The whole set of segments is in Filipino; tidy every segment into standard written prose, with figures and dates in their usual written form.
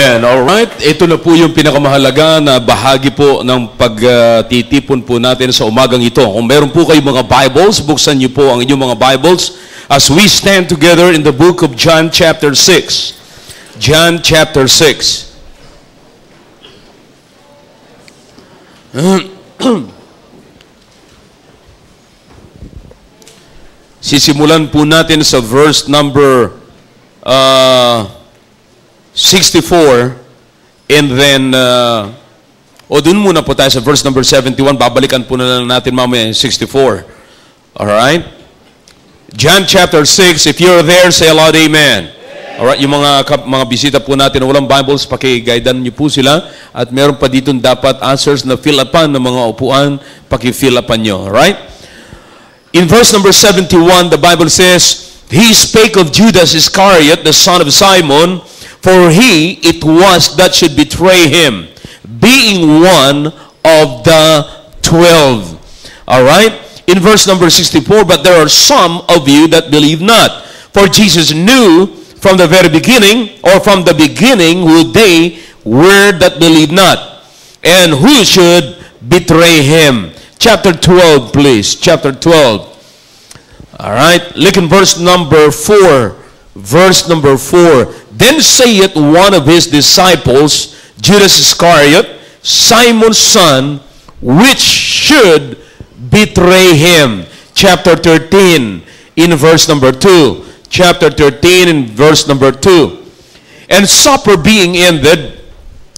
And alright, ito na po yung pinakamahalaga na bahagi po ng pagtitipon po natin sa umagang ito. Kung meron po kayong mga Bibles, buksan niyo po ang inyong mga Bibles as we stand together in the book of John chapter 6. John chapter 6. Sisimulan po natin sa verse number 64, and then, dun muna po tayo sa verse number 71, babalikan po na lang natin mamaya yung 64. Alright? John chapter 6, if you're there, say aloud, amen. Alright, yung mga bisita po natin na walang Bibles, pakiguidean niyo po sila, at meron pa dito dapat answers na fill upan ng mga upuan, pakifill upan nyo. Alright? In verse number 71, the Bible says, He spake of Judas Iscariot, the son of Simon, for he it was that should betray him, being one of the 12. Alright? In verse number 64, but there are some of you that believe not. For Jesus knew from the very beginning, or from the beginning, who they were that believed not, and who should betray him. Chapter 12, please. Chapter 12. Alright? Look in verse number 4. Verse number 4. Then saith one of his disciples, Judas Iscariot, Simon's son, which should betray him. Chapter 13, in verse number 2. Chapter 13, in verse number 2. And supper being ended,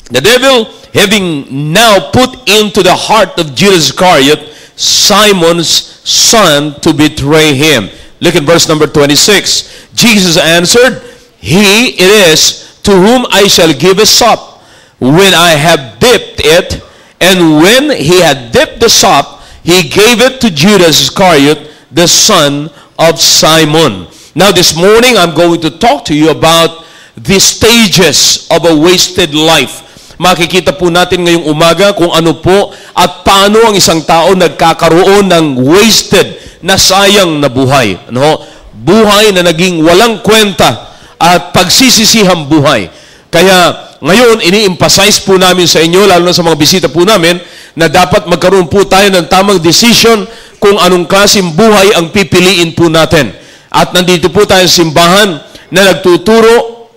the devil having now put into the heart of Judas Iscariot, Simon's son, to betray him. Look at verse number 26. Jesus answered, He it is to whom I shall give a sop when I have dipped it. And when he had dipped the sop, he gave it to Judas Iscariot, the son of Simon. Now this morning, I'm going to talk to you about the stages of a wasted life. Makikita po natin ngayong umaga kung ano po at paano ang isang tao nagkakaroon ng wasted na sayang na buhay. Ano? Buhay na naging walang kwenta at pagsisisihang buhay. Kaya ngayon, ini-emphasize po namin sa inyo, lalo na sa mga bisita po namin, na dapat magkaroon po tayo ng tamang decision kung anong klaseng buhay ang pipiliin po natin. At nandito po tayo sa simbahan na nagtuturo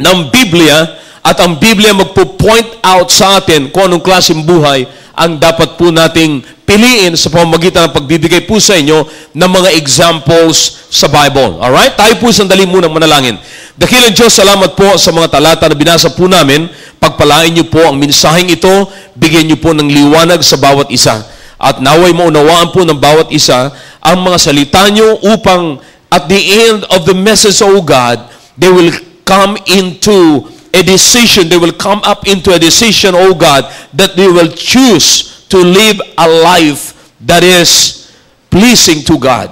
ng Biblia, at ang Biblia magpo-point out sa atin kung anong klaseng buhay ang dapat po nating piliin sa pamamagitan ng pagbibigay po sa inyo ng mga examples sa Bible. Alright? Tayo po sandali munang manalangin. Dakilang Diyos, salamat po sa mga talata na binasa po namin. Pagpalain niyo po ang mensaheng ito. Bigyan niyo po ng liwanag sa bawat isa. At naway maunawaan po ng bawat isa ang mga salita niyo upang at the end of the message, O God, they will come into a decision, they will come up into a decision, O God, that they will choose to live a life that is pleasing to God.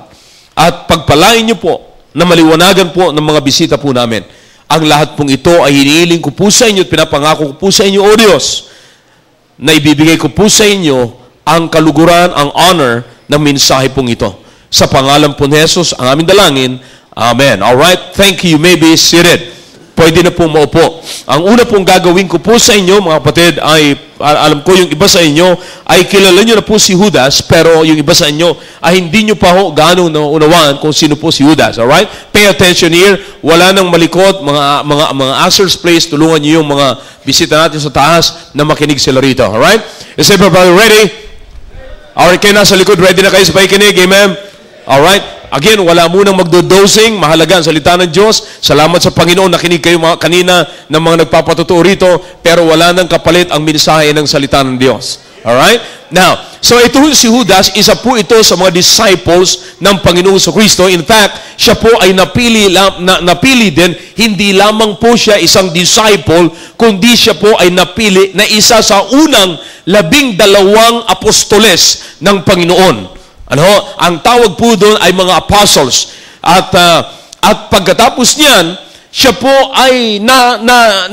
At pagpalain niyo po na maliwanagan po ng mga bisita po namin. Ang lahat pong ito ay hinihiling ko po sa inyo at pinapangako ko po sa inyo, O Diyos, na ibibigay ko po sa inyo ang kaluguran, ang honor ng mensahe pong ito. Sa pangalan po ni Jesus, ang aming dalangin. Amen. Alright, thank you. You may be seated. Pwede na pong maupo. Ang una pong gagawin ko po sa inyo, mga kapatid, ay, alam ko yung iba sa inyo, ay kilala nyo na po si Judas, pero yung iba sa inyo, ay hindi nyo pa ho gaano naunawaan kung sino po si Judas. Alright? Pay attention here. Wala nang malikot, mga answers please, tulungan nyo yung mga bisita natin sa taas na makinig sila rito. Alright? Is everybody ready? Alright, kayo nasa likod, ready na kayo sa pakikinig? Amen? Alright? Again, wala munang magdodosing. Mahalaga ang salita ng Diyos. Salamat sa Panginoon. Nakinig kayo kanina ng mga nagpapatotoo rito, pero wala nang kapalit ang mensahe ng salita ng Diyos. Alright? Now, so ito si Judas, isa po ito sa mga disciples ng Panginoong Kristo. In fact, siya po ay napili din, hindi lamang po siya isang disciple, kundi siya po ay napili na isa sa unang 12 apostoles ng Panginoon. Ano? Ang tawag po doon ay mga apostles. At pagkatapos niyan, siya po ay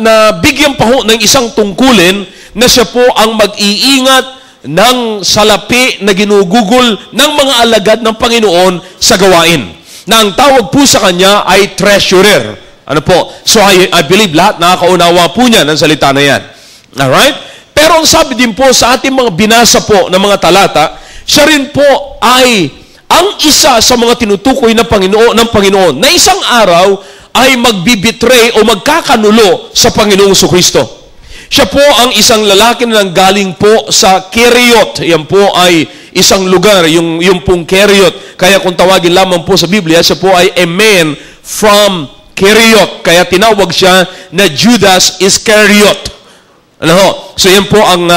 nabigyan pa ho ng isang tungkulin na siya po ang mag-iingat ng salapi na ginugugol ng mga alagad ng Panginoon sa gawain. Na ang tawag po sa kanya ay treasurer. Ano po? So I believe lahat nakakaunawa po niya ng salita na yan. Alright? Pero ang sabi din po sa ating mga binasa po ng mga talata, siya rin po ay ang isa sa mga tinutukoy ng Panginoon na isang araw ay magbibitray o magkakanulo sa Panginoong Kristo. Siya po ang isang lalaki na nanggaling po sa Keriot. Yan po ay isang lugar, yung pong Keriot. Kaya kung tawagin lamang po sa Biblia, siya po ay a man from Keriot. Kaya tinawag siya na Judas Iscariot. Ano ho? So yan po ang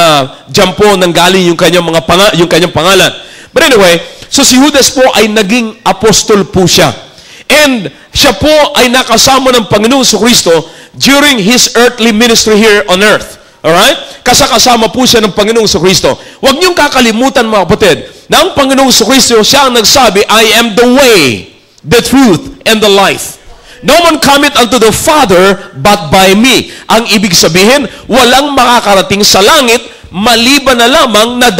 diyan po nanggaling yung kanyang pangalan. But anyway, so si Judas po ay naging apostol po siya. And siya po ay nakasama ng Panginoong Kristo during His earthly ministry here on earth. Alright? Kasama po siya ng Panginoong Kristo. Huwag niyong kakalimutan mga kapatid, na ang Panginoong Kristo siya ang nagsabi, I am the way, the truth, and the life. No one cometh unto the Father but by me. Ang ibig sabihin, walang makakarating sa langit maliban na lamang na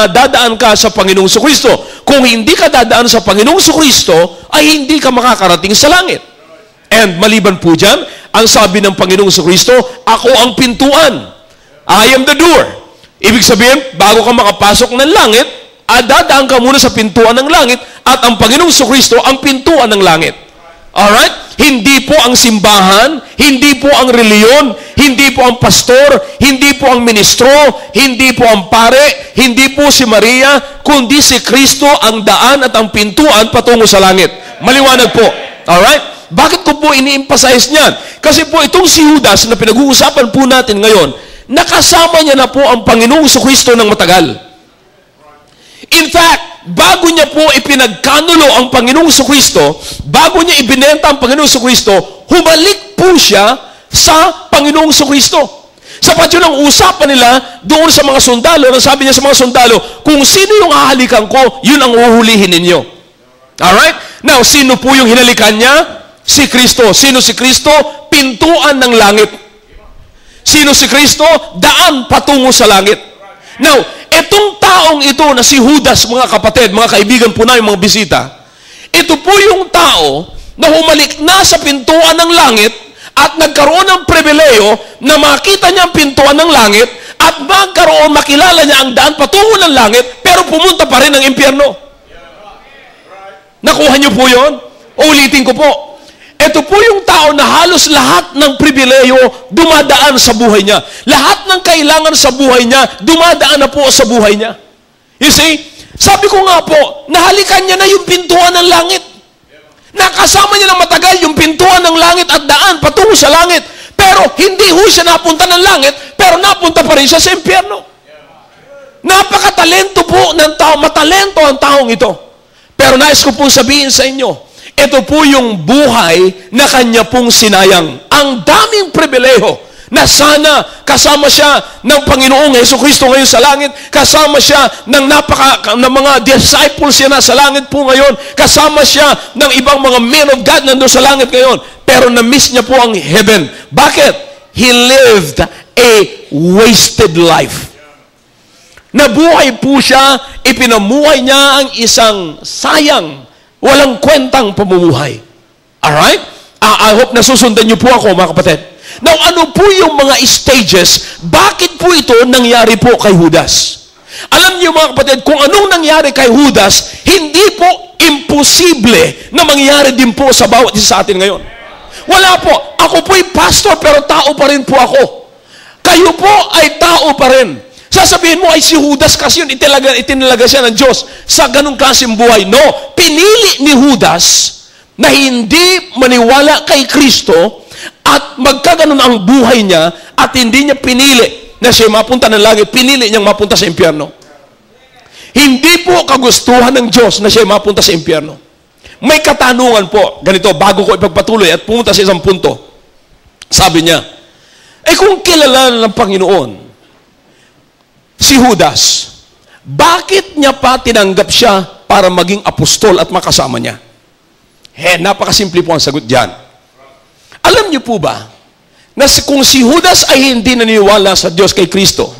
dadaan ka sa Panginoong Kristo. Kung hindi ka dadaan sa Panginoong Kristo, ay hindi ka makakarating sa langit. And maliban po dyan, ang sabi ng Panginoong Kristo, ako ang pintuan. I am the door. Ibig sabihin, bago ka makapasok ng langit, dadaan ka muna sa pintuan ng langit at ang Panginoong Kristo ang pintuan ng langit. Alright? Hindi po ang simbahan, hindi po ang reliyon, hindi po ang pastor, hindi po ang ministro, hindi po ang pare, hindi po si Maria, kundi si Kristo ang daan at ang pintuan patungo sa langit. Maliwanag po. Alright? Bakit ko po ini-emphasize niyan? Kasi po itong si Judas na pinag-uusapan po natin ngayon, nakasama niya na po ang Panginoong Kristo ng matagal. In fact, bago niya po ipinagkanulo ang Panginoong Kristo, bago niya ibinenta ang Panginoong Kristo, humalik po siya sa Panginoong Kristo. Sapat yun ang usapan nila doon sa mga sundalo, na sabi niya sa mga sundalo, kung sino yung hahalikan ko, yun ang uhulihin ninyo. Alright? Now, sino po yung hinalikan niya? Si Kristo. Sino si Kristo? Pintuan ng langit. Sino si Kristo? Daan patungo sa langit. Now, itong taong ito na si Judas, mga kapatid, mga kaibigan po namin, mga bisita, ito po yung tao na humalik na sa pintuan ng langit at nagkaroon ng pribileyo na makita niya ang pintuan ng langit at makilala niya ang daan patungo ng langit, pero pumunta pa rin ng impyerno. Nakuha niyo po yun? Ulitin ko po. Ito po yung tao na halos lahat ng pribileyo dumadaan sa buhay niya. Lahat ng kailangan sa buhay niya, dumadaan na po sa buhay niya. You see? Sabi ko nga po, nahalikan niya na yung pintuan ng langit. Nakasama niya ng matagal yung pintuan ng langit at daan patungo sa langit. Pero hindi ho siya napunta ng langit, pero napunta pa rin siya sa impyerno. Napakatalento po ng tao, matalento ang taong ito. Pero nais ko pong sabihin sa inyo, ito po yung buhay na kanya pong sinayang. Ang daming pribileho na sana kasama siya ng Panginoong Jesucristo ngayon sa langit, kasama siya ng mga disciples siya na sa langit po ngayon, kasama siya ng ibang mga men of God nandun sa langit ngayon. Pero na-miss niya po ang heaven. Bakit? He lived a wasted life. Nabuhay po siya, ipinamuhay niya ang isang sayang, walang kwentang pamumuhay. Alright? I hope nasusundan niyo po ako, mga kapatid. Now, ano po yung mga stages? Bakit po ito nangyari po kay Judas? Alam niyo, mga kapatid, kung anong nangyari kay Judas, hindi po imposible na mangyari din po sa bawat isa sa atin ngayon. Wala po. Ako po'y pastor, pero tao pa rin po ako. Kayo po ay tao pa rin. Sasabihin mo ay si Judas kasi yun, itinalaga siya ng Diyos sa ganung klaseng buhay. No, pinili ni Judas na hindi maniwala kay Kristo at magkaganon ang buhay niya at hindi niya pinili na siya mapunta ng langit, pinili niyang mapunta sa impyerno. Hindi po kagustuhan ng Diyos na siya mapunta sa impyerno. May katanungan po, ganito, bago ko ipagpatuloy at pumunta sa isang punto. Sabi niya, kung kilala ng Panginoon si Judas, bakit niya pa tinanggap siya para maging apostol at makasama niya? Napakasimple po ang sagot diyan. Alam niyo po ba, na kung si Judas ay hindi naniniwala sa Diyos kay Kristo,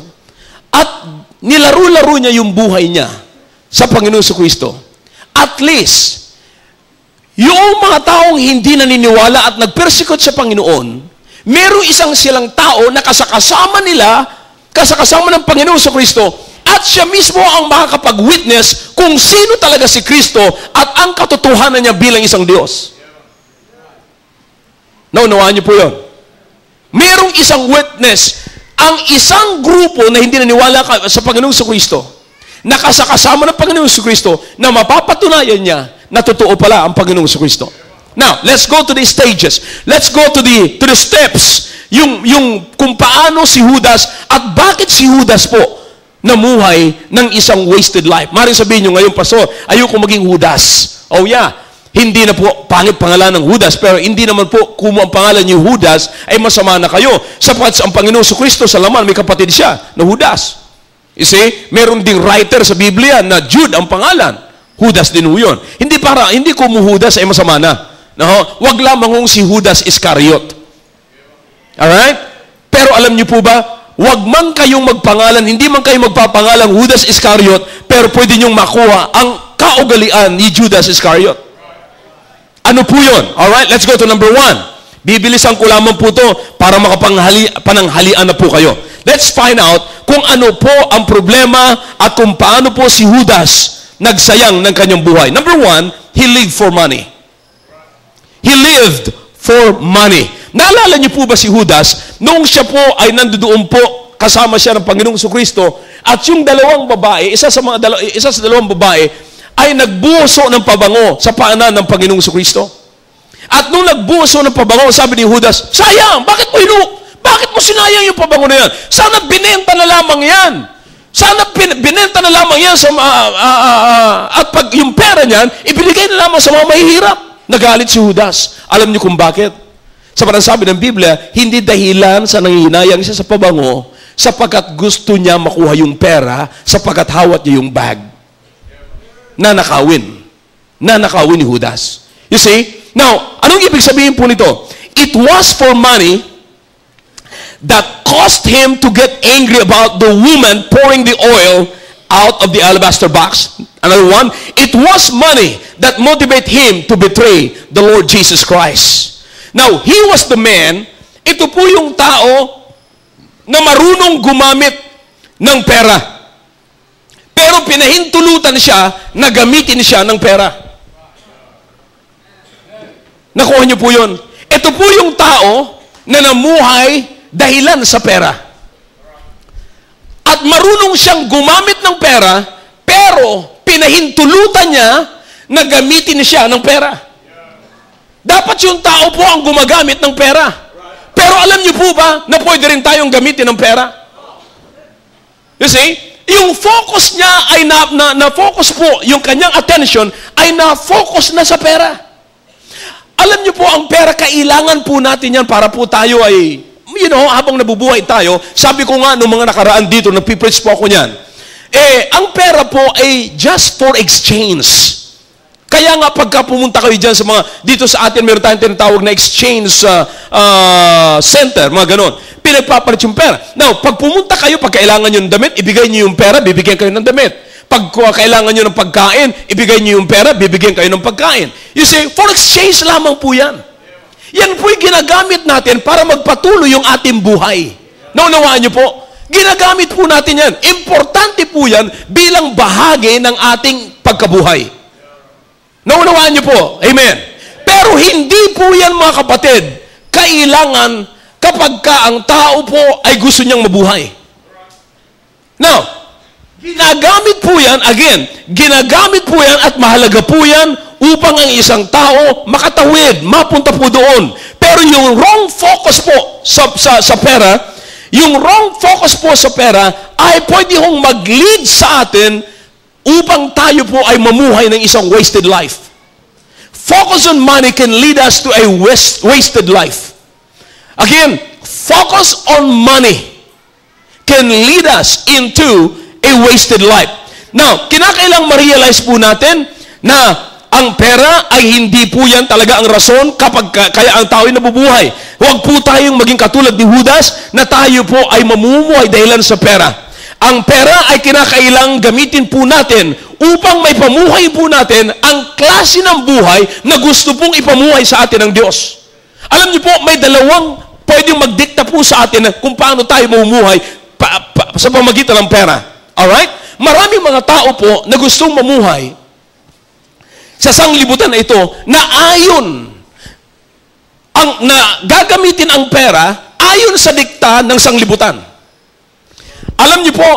at nilaro-laro niya yung buhay niya sa Panginoon sa Kristo, at least, yung mga taong hindi naniniwala at nagpersecute sa Panginoon, merong isang silang tao na kasakasama ng Panginoon sa Kristo, at siya mismo ang makakapag-witness kung sino talaga si Kristo at ang katotohanan niya bilang isang Diyos. Naunawaan niyo po yun. Merong isang witness, ang isang grupo na hindi naniwala sa Panginoon sa Kristo, nakasakasama ng Panginoon sa Kristo, na mapapatunayan niya na totoo pala ang Panginoon sa Kristo. Now, let's go to the stages. Let's go to the steps. Yung kung paano si Judas at bakit si Judas po namuhay ng isang wasted life. Maring sabihin nyo ngayon, Pastor, ayoko maging Judas. Oh yeah, hindi na po pangit pangalan ng Judas, pero hindi naman po kung ang pangalan niyo Judas ay masama na kayo. Sapagkat ang Panginoon sa Kristo sa laman, may kapatid siya na Judas. You see, meron ding writer sa Biblia na Jude ang pangalan. Judas din ho yun. Hindi ko mo Judas ay masama na. No? Wag lamang hong si Judas Iscariot. Alright? Pero alam niyo po ba, wag man kayong magpangalan, hindi man kayo magpapangalan Judas Iscariot, pero pwede niyong makuha ang kaugalian ni Judas Iscariot. Ano po yun? Alright, let's go to number 1. Bibilisan ko lamang po to para pananghalian na po kayo. Let's find out kung ano po ang problema at kung paano po si Judas nagsayang ng kanyang buhay. Number 1, he lived for money. He lived for money. Naalala niyo po ba si Judas, noong siya po ay nandoon po, kasama siya ng Panginoong Kristo, at yung dalawang babae, isa sa dalawang babae, ay nagbuso ng pabango sa paanan ng Panginoong Kristo. At nung nagbuso ng pabango, sabi ni Judas, sayang, bakit mo sinayang yung pabango na yan? Sana binenta na lamang yan. Sana binenta na lamang yan at pag yung pera niyan, ibinigay na lamang sa mga mahihirap. Nagalit si Judas. Alam niyo kung bakit? Sapagkat sabi ng Biblia, hindi dahilan sa nangihinayang siya sa pabango, sapagkat gusto niya makuha yung pera, sapagkat hawat niya yung bag. Nanakawin ni Judas. You see? Now, anong ibig sabihin po nito? It was for money that caused him to get angry about the woman pouring the oil out of the alabaster box. Another one, it was money that motivated him to betray the Lord Jesus Christ. Now, he was the man, ito po yung tao na marunong gumamit ng pera. Pero pinahintulutan siya na gamitin siya ng pera. Nakuha niyo po yun. Ito po yung tao na namuhay dahilan sa pera. At marunong siyang gumamit ng pera, pero pinahintulutan niya na gamitin siya ng pera. Dapat yung tao po ang gumagamit ng pera. Pero alam niyo po ba na pwede rin tayong gamitin ng pera? You see? Yung focus niya ay na-focus po, yung kanyang attention ay na-focus na sa pera. Alam niyo po, ang pera, kailangan po natin yan para po tayo ay, habang nabubuhay tayo, sabi ko nga noong mga nakaraan dito, nagpipreach po ako niyan, ang pera po ay just for exchange. Kaya nga pagka pumunta kayo dyan sa dito sa atin, meron tayong tinatawag na exchange center, mga ganon. Pinagpapalit yung pera. Now, pag pumunta kayo, pag kailangan nyo ng damit, ibigay nyo yung pera, bibigyan kayo ng damit. Pag kailangan nyo ng pagkain, ibigay nyo yung pera, bibigyan kayo ng pagkain. You see, for exchange lamang po yan. Yan po'y ginagamit natin para magpatuloy yung ating buhay. Naunawaan nyo po? Ginagamit po natin yan. Importante po yan bilang bahagi ng ating pagkabuhay. Naunawaan niyo po. Amen. Pero hindi po yan, mga kapatid, kailangan kapag ang tao po ay gusto niyang mabuhay. Now, ginagamit po yan, again, ginagamit po yan at mahalaga po yan upang ang isang tao makatawid, mapunta po doon. Pero yung wrong focus po sa pera, yung wrong focus po sa pera ay pwede hong mag-lead sa atin upang tayo po ay mamuhay ng isang wasted life. Focus on money can lead us to a wasted life. Again, focus on money can lead us into a wasted life. Now, kinakailang ma-realize po natin na ang pera ay hindi po yan talaga ang rason kapag kaya ang tao ay nabubuhay. Huwag po tayong maging katulad ni Judas na tayo po ay mamumuhay dahilan sa pera. Ang pera ay kinakailang gamitin po natin upang may pamuhay po natin ang klase ng buhay na gusto pong ipamuhay sa atin ng Diyos. Alam niyo po, may dalawang pwedeng magdikta po sa atin kung paano tayo mamumuhay sa pamagitan ng pera. Alright? Maraming mga tao po na gustong mamuhay sa sanglibutan na ito na ayon na gagamitin ang pera ayon sa dikta ng sanglibutan. Alam niyo po,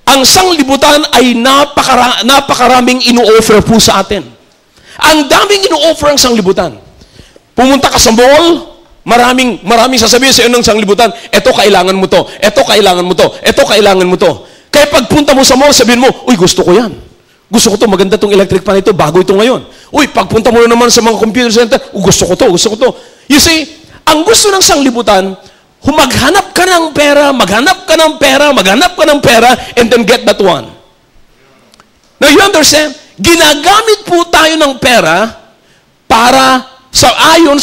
ang sanglibutan ay napakaraming ino-offer po sa atin. Ang daming ino-offer ang sanglibutan. Pumunta ka sa mall, maraming sasabihin sa iyo ng sanglibutan, eto kailangan mo to, eto kailangan mo to, eto kailangan mo to. Kaya pagpunta mo sa mall, sabihin mo, uy, gusto ko yan. Gusto ko to, maganda tong electric fan ito, bago ito ngayon. Uy, pagpunta mo naman sa mga computer center, gusto ko to, gusto ko to. You see, ang gusto ng sanglibutan, maghanap ka ng pera, maghanap ka ng pera, maghanap ka ng pera, and then get that one. Now, you understand? Ginagamit po tayo ng pera para ayon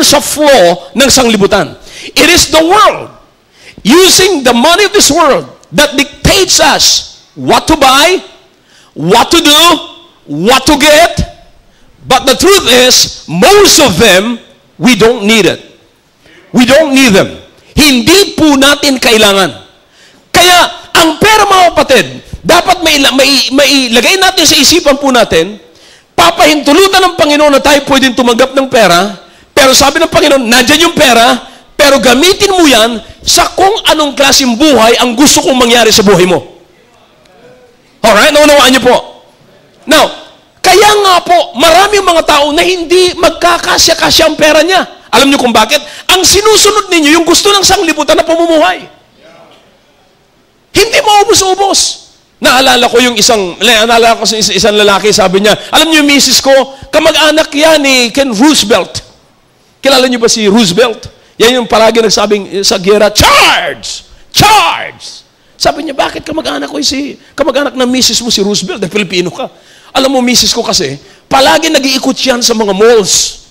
sa flow ng sanglibutan. It is the world, using the money of this world, that dictates us what to buy, what to do, what to get. But the truth is, most of them, we don't need it. We don't need them. Hindi po natin kailangan. Kaya, ang pera, mga kapatid, dapat mailagay natin sa isipan po natin, papahintulutan ng Panginoon na tayo pwedeng tumanggap ng pera, pero sabi ng Panginoon, nandyan yung pera, pero gamitin mo yan sa kung anong klaseng buhay ang gusto kong mangyari sa buhay mo. Alright? Naunawaan niyo po. Now, kaya nga po, maraming mga tao na hindi magkakasya-kasya ang pera niya. Alam niyo kung bakit? Ang sinusunod ninyo, yung gusto ng sanglibutan na pamumuhay. Hindi maubos-ubos. Naalala ko isang lalaki, sabi niya, alam niyo yung misis ko, kamag-anak yan ni Ken Roosevelt. Kilala niyo ba si Roosevelt? Yan yung palagi nagsabing sa gera, charge! Charge! Sabi niya, bakit kamag-anak ng misis mo si Roosevelt? Dahil Pilipino ka. Alam mo, misis ko kasi, palagi nag-iikot yan sa mga malls.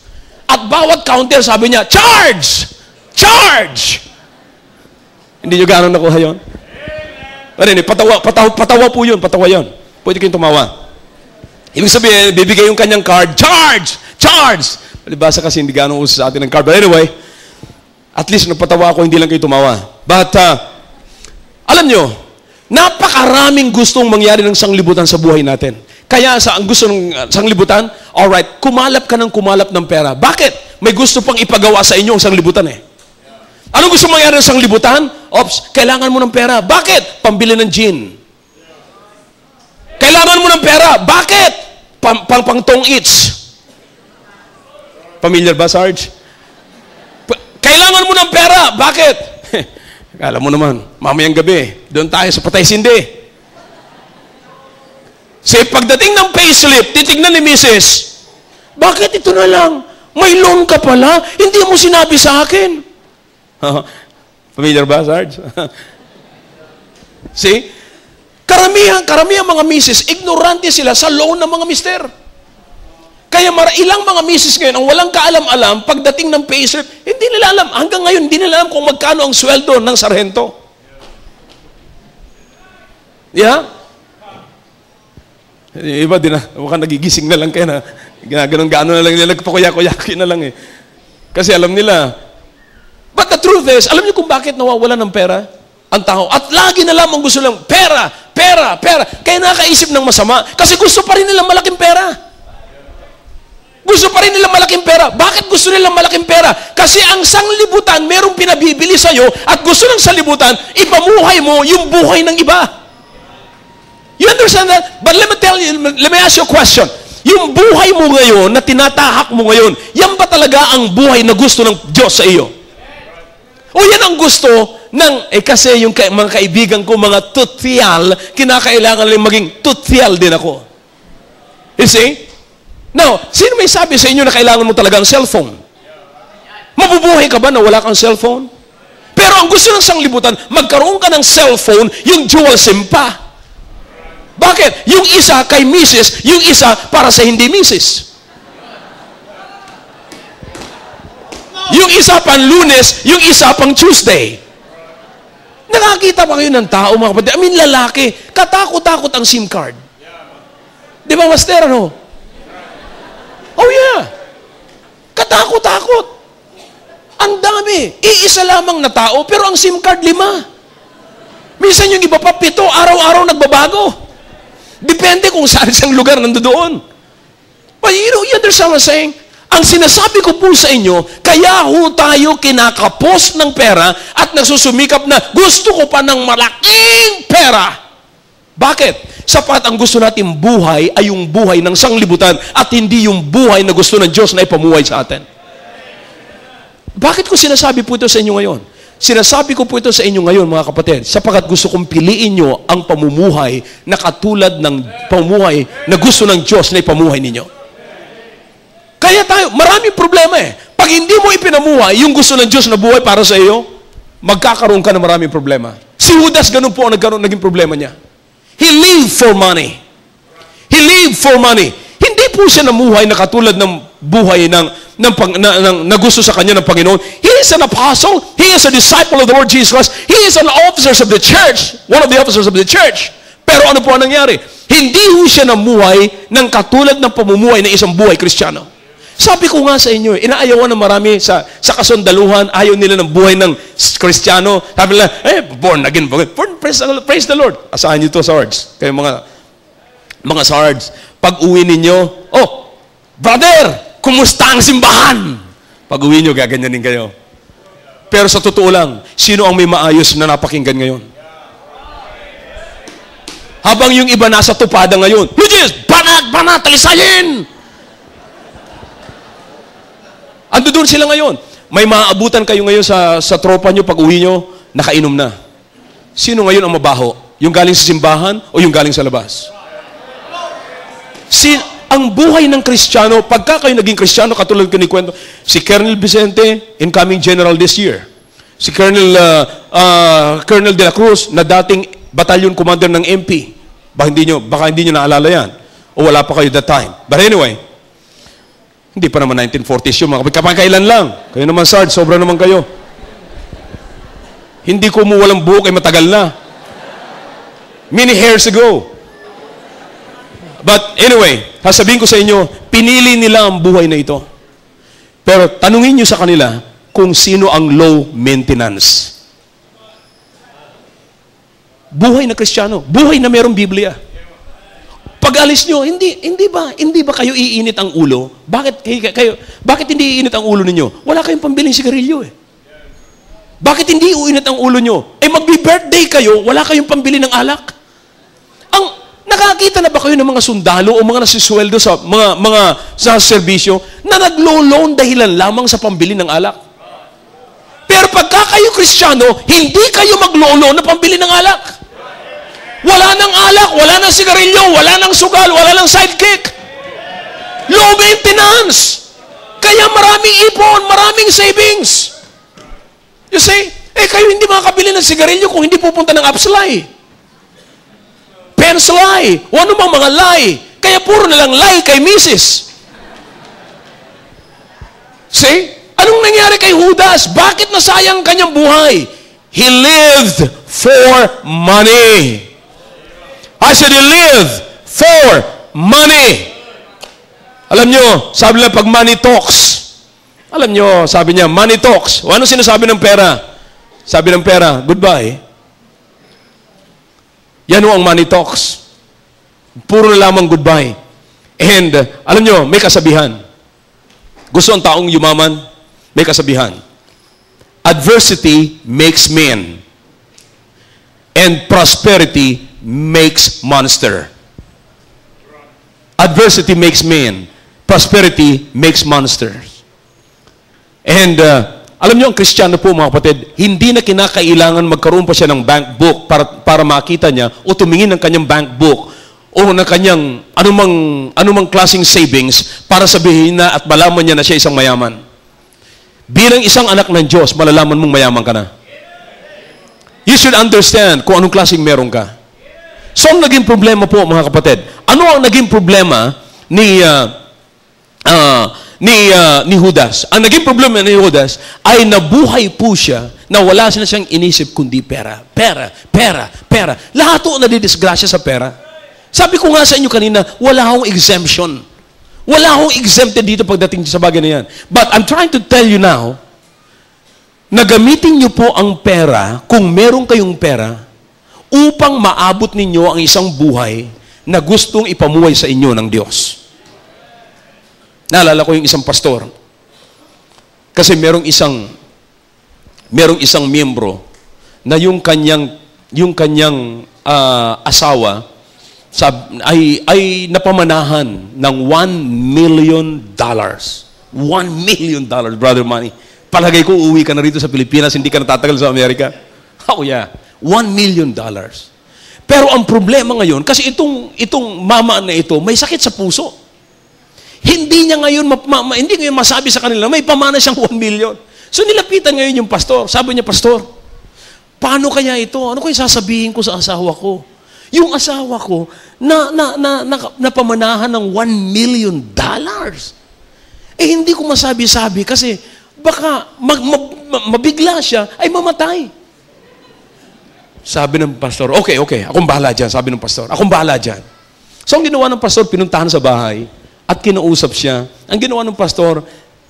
At bawat counter, sabi niya, charge! Charge! Hindi niyo gano'n nakuha yun? Patawa po yun, patawa yun. Pwede kayong tumawa. Ibig sabihin, bibigay yung kanyang card, charge! Charge! Palibasa kasi hindi gano'n uso sa atin ng card. But anyway, at least nagpatawa ako, hindi lang kayo tumawa. But, alam nyo, napakaraming gustong mangyari ng sanglibutan sa buhay natin. Kaya ang gusto ng sanglibutan, alright, kumalap ka ng kumalap ng pera. Bakit? May gusto pang ipagawa sa inyo ang sanglibutan eh. Anong gusto mangyari ng sanglibutan? Ops, kailangan mo ng pera. Bakit? Pambili ng gin. Kailangan mo ng pera. Bakit? Pang-tong eats. Familiar ba, Sarge? Kailangan mo ng pera. Bakit? Alam mo naman, mamayang gabi, doon tayo sa patay sindi. Say, pagdating ng payslip, titignan ni Mrs., bakit ito na lang? May loan ka pala? Hindi mo sinabi sa akin. Familiar ba, Sarge? See? Karamihan mga Mrs., ignorante sila sa loan ng mga mister. Kaya ilang mga misis ngayon ang walang kaalam-alam pagdating ng payslip, hindi nila alam. Hanggang ngayon, hindi nila alam kung magkano ang sweldo ng sarhento. Yeah? Iba din na, mukhang nagigising na lang kayo na ginaganon-ganon na lang nila, nagpakuya-kuyaki na lang eh. Kasi alam nila. But the truth is, alam niyo kung bakit nawawala ng pera ang tao? At lagi na lamang gusto lang, pera, pera, pera. Kaya nakakaisip ng masama, kasi gusto pa rin nilang malaking pera. Gusto pa rin nilang malaking pera. Bakit gusto nilang malaking pera? Kasi ang sanglibutan, merong pinabibili sa'yo, at gusto ng sanglibutan, ipamuhay mo yung buhay ng iba. You understand that? But let me ask you a question. Yung buhay mo ngayon, na tinatahak mo ngayon, yan ba talaga ang buhay na gusto ng Diyos sa iyo? O yan ang gusto ng, kasi yung mga kaibigan ko, mga tutyal, kinakailangan lang maging tutyal din ako. You see? Now, sino may sabi sa inyo na kailangan mo talagang cellphone? Mabubuhay ka ba na wala kang cellphone? Pero ang gusto ng sanglibutan, magkaroon ka ng cellphone, yung dual SIM pa. Bakit? Yung isa kay Mrs., yung isa para sa hindi Mrs. Yung isa pang Lunes, yung isa pang Tuesday. Nakakita pa kayo ng tao, mga kapatid? I mean, lalaki, katakot-takot ang SIM card. Di ba, Master, ano? Oh, yeah. Katakot-takot. Ang dami. Iisa lamang na tao, pero ang SIM card, 5. Minsan yung iba pa, 7, araw-araw nagbabago. Depende kung saan lugar nandoon. But you understand what I'm saying? Ang sinasabi ko po sa inyo, kaya ho tayo kinakapos ng pera at nagsusumikap na gusto ko pa ng malaking pera. Bakit? Sapat ang gusto natin buhay ay yung buhay ng sanglibutan at hindi yung buhay na gusto ng Diyos na ipamuhay sa atin. Bakit ko sinasabi po ito sa inyo ngayon? Sinasabi ko po ito sa inyo ngayon, mga kapatid, sapagkat gusto kong piliin nyo ang pamumuhay na katulad ng pamumuhay na gusto ng Diyos na ipamuhay ninyo. Kaya tayo, maraming problema eh. Pag hindi mo ipinamuhay yung gusto ng Diyos na buhay para sa iyo, magkakaroon ka ng maraming problema. Si Judas, ganun po ang naging problema niya. He lived for money. He lived for money. Hindi po siya namuhay na katulad ng buhay na gusto sa kanya ng Panginoon. He is an apostle. He is a disciple of the Lord Jesus Christ. He is an officer of the church. One of the officers of the church. Pero ano po ang nangyari? Hindi po siya namuhay ng katulad ng pamumuhay ng isang buhay Kristiyano. Sabi ko nga sa inyo, inaayawan ng marami sa kasundaluhan, ayaw nila ng buhay ng Kristiyano. Sabi nila, born again. Praise the Lord. Asahan nyo ito, Sarge. Kayo mga Sarge. Pag uwi ninyo, brother, kumusta ang simbahan? Pag uwi nyo, gaganyanin kayo. Pero sa totoo lang, sino ang may maayos na napakinggan ngayon? Habang yung iba nasa tupada ngayon, Lugis, banat, talisayin! Ando doon sila ngayon. May maaabutan kayo ngayon sa tropa nyo pag uwi nyo, nakainom na. Sino ngayon ang mabaho? Yung galing sa simbahan o yung galing sa labas? Ang buhay ng Kristiyano, pagka kayo naging Kristiyano, katulad ko ni kwento, si Colonel Vicente, incoming general this year. Si Colonel De La Cruz, na dating battalion commander ng MP. Baka hindi nyo naalala yan. O wala pa kayo that time. But anyway, hindi pa naman 1940s yung mga kapagkailan lang. Kayo naman, Sarge, sobra naman kayo. Hindi ko mo walang buhok ay matagal na. Many years ago. But anyway, sasabihin ko sa inyo, pinili nila ang buhay na ito. Pero tanungin nyo sa kanila kung sino ang low maintenance. Buhay na Kristiyano. Buhay na mayroong Biblia. Pag alis nyo, hindi ba kayo iinit ang ulo? Bakit hindi iinit ang ulo ninyo? Wala kayong pambiling sigarilyo eh. Bakit hindi uinit ang ulo nyo? Magbi-birthday kayo, wala kayong pambili ng alak. Nakakita na ba kayo ng mga sundalo o mga nasisweldo sa sa serbisyo na naglo-loan dahilan lamang sa pambili ng alak? Pero pagka kayo Kristiyano, hindi kayo maglo-loan na pambili ng alak. Wala nang alak, wala nang sigarilyo, wala nang sugal, wala nang sidekick. Low maintenance. Kaya maraming ipon, maraming savings. You see? Kayo hindi makakabili ng sigarilyo kung hindi pupunta ng Upslay. Penslay, o ano bang mga lie. Kaya puro na lang lie kay Mrs. See? Anong nangyari kay Judas? Bakit nasayang kanyang buhay? He lived for money. I said, he lived for money. Alam nyo, sabi nila pag money talks. Alam nyo, sabi niya, money talks. O ano sinasabi ng pera? Sabi ng pera, goodbye. Yan ang money talks. Puro na lamang goodbye. And, alam nyo, may kasabihan. Gusto ang taong yumaman? May kasabihan. Adversity makes men. And prosperity makes monster. Adversity makes men. Prosperity makes monsters. And alam niyo ang Kristiyano po mga kapatid, hindi na kinakailangan magkaroon pa siya ng bank book para makita niya o tumingin ng kanyang bank book o ng kanyang anumang klaseng savings para sabihin na at malaman niya na siya isang mayaman. Bilang isang anak ng Diyos, malalaman mong mayaman ka na. You should understand kung anong klaseng meron ka. So, ang naging problema po, mga kapatid, ano ang naging problema ni Judas? Ang naging problema ni Judas ay nabuhay po siya na wala na siyang inisip kundi pera. Pera, pera, pera. Lahat o nadidisgrasya sa pera. Sabi ko nga sa inyo kanina, wala akong exemption. Wala akong exempted dito pagdating sa bagay na yan. But I'm trying to tell you now, na gamitin niyo po ang pera, kung meron kayong pera, upang maabot ninyo ang isang buhay na gustong ipamuhay sa inyo ng Diyos. Naalala ko yung isang pastor. Kasi merong isang miyembro na yung kanyang asawa ay napamanahan ng $1 million. $1 million, brother Manny. Palagay ko, uuwi ka na rito sa Pilipinas, hindi ka natatagal sa Amerika. Oh yeah, $1 million. Pero ang problema ngayon, kasi itong mama na ito, may sakit sa puso. Hindi niya ngayon, hindi ngayon masabi sa kanila, may pamana siyang 1 million. So nilapitan ngayon yung pastor. Sabi niya, pastor, paano kaya ito? Ano kaya sasabihin ko sa asawa ko? Yung asawa ko, napamanahan ng $1 million. Hindi ko masabi-sabi kasi baka mabigla siya, ay mamatay. Sabi ng pastor, okay, akong bahala dyan. Sabi ng pastor, akong bahala dyan. So ang ginawa ng pastor, pinuntahan sa bahay at kinausap siya. Ang ginawa ng pastor,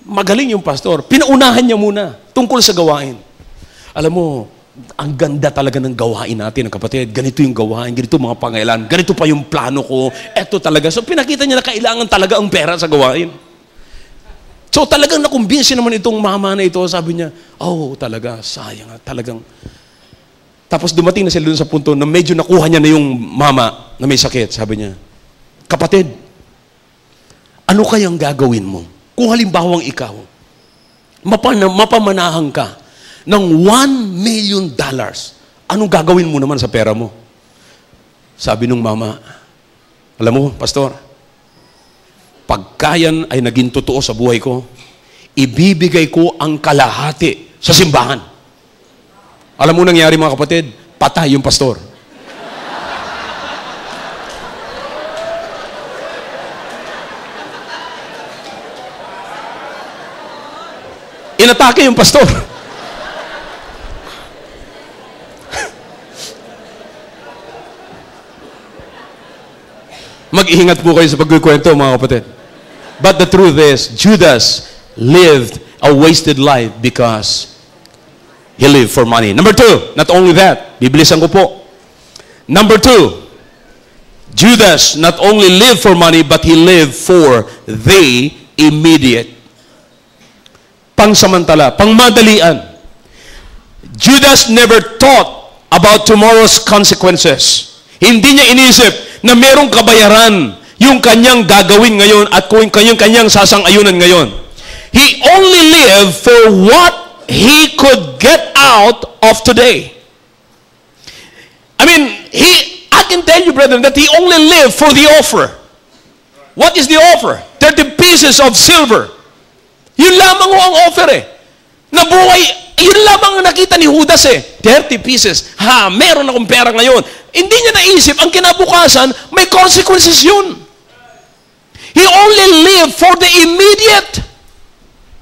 magaling yung pastor, pinaunahan niya muna tungkol sa gawain. Alam mo, ang ganda talaga ng gawain natin, kapatid. Ganito yung gawain, ganito mga pangailan, ganito pa yung plano ko, eto talaga. So pinakita niya na kailangan talaga ang pera sa gawain. So talagang nakumbinsi naman itong mama na ito, sabi niya, oh talaga, sayang, talagang. Tapos dumating na sila dun sa punto na medyo nakuha niya na yung mama na may sakit. Sabi niya, kapatid, ano kayang gagawin mo? Kung halimbawang ikaw, mapamanahan ka ng $1 million, anong gagawin mo naman sa pera mo? Sabi nung mama, alam mo, pastor, pagkayan ay naging totoo sa buhay ko, ibibigay ko ang kalahati sa simbahan. Alam mo nangyari mga kapatid, patay yung pastor. Inatake yung pastor. Mag-iingat po kayo sa pagkukwento mga kapatid. But the truth is, Judas lived a wasted life because he lived for money. Number 2, not only that, bibilisan ko po. Number 2, Judas not only lived for money, but he lived for the immediate. Pangsamantala, pangmadalian. Judas never thought about tomorrow's consequences. Hindi niya inisip na merong kabayaran yung kanyang gagawin ngayon at kung kanyang sasang-ayunan ngayon. He only lived for what he could get out of today. I mean, I can tell you, brethren, that he only lived for the offer. What is the offer? 30 pieces of silver. Yun lamang ho ang offer eh. Nabuhay, yun lamang ang nakita ni Judas eh. 30 pieces. Meron akong pera ngayon. Hindi niya naisip, ang kinabukasan, may consequences yun. He only lived for the immediate.